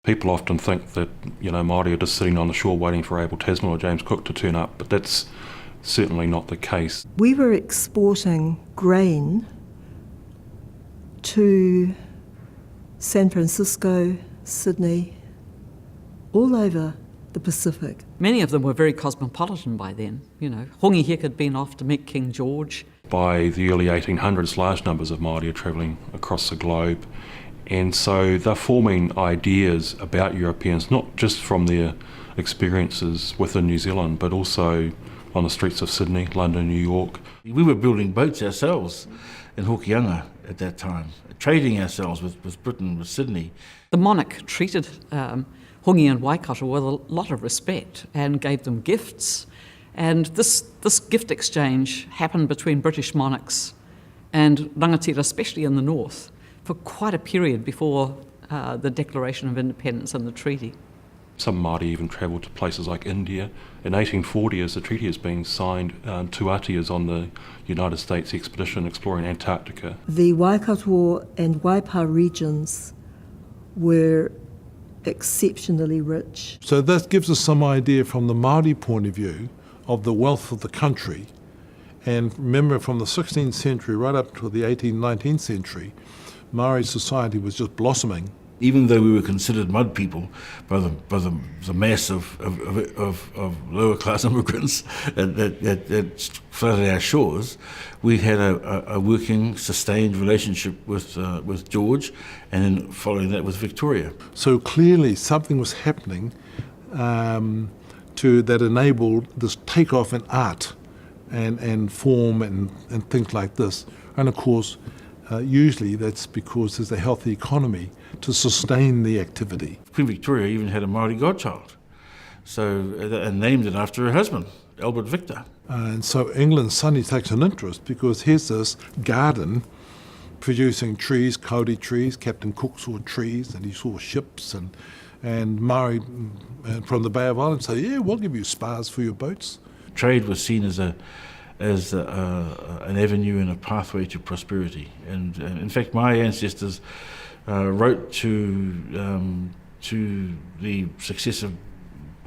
People often think that, Māori are just sitting on the shore waiting for Abel Tasman or James Cook to turn up, but that's certainly not the case. We were exporting grain to San Francisco, Sydney, all over the Pacific. Many of them were very cosmopolitan by then. Hongi Hek had been off to meet King George. By the early 1800s, large numbers of Māori are travelling across the globe, and so they're forming ideas about Europeans, not just from their experiences within New Zealand, but also on the streets of Sydney, London, New York. We were building boats ourselves in Hokianga at that time, trading ourselves with Britain, with Sydney. The monarch treated Hongi and Waikato with a lot of respect and gave them gifts. And this gift exchange happened between British monarchs and Rangatira, especially in the north, for quite a period before the Declaration of Independence and the treaty. Some Māori even travelled to places like India. In 1840, as the treaty is being signed, Tuati is on the United States expedition exploring Antarctica. The Waikato and Waipa regions were exceptionally rich. So that gives us some idea from the Māori point of view of the wealth of the country. And remember, from the 16th century right up to the 18th, 19th century, Māori society was just blossoming. Even though we were considered mud people by the mass of lower class immigrants that flooded our shores, we had a working, sustained relationship with George, and then following that with Victoria. So clearly something was happening that enabled this takeoff in art and form and things like this. And of course, usually that's because there's a healthy economy to sustain the activity. Queen Victoria even had a Māori godchild, and named it after her husband, Albert Victor. And so England suddenly takes an interest because here's this garden producing trees, kauri trees. Captain Cook saw trees and he saw ships, and Māori from the Bay of Islands say, yeah, we'll give you spars for your boats. Trade was seen as an avenue and a pathway to prosperity. And in fact, my ancestors wrote to the successive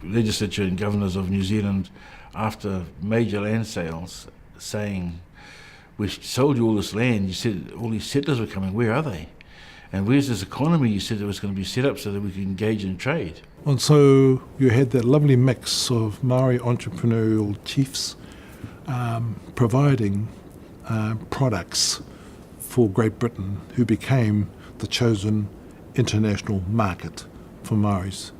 legislature and governors of New Zealand after major land sales, saying, we sold you all this land, you said all these settlers were coming, where are they? And where's this economy you said it was going to be set up so that we could engage in trade? And so you had that lovely mix of Māori entrepreneurial chiefs providing products for Great Britain, who became the chosen international market for Maoris.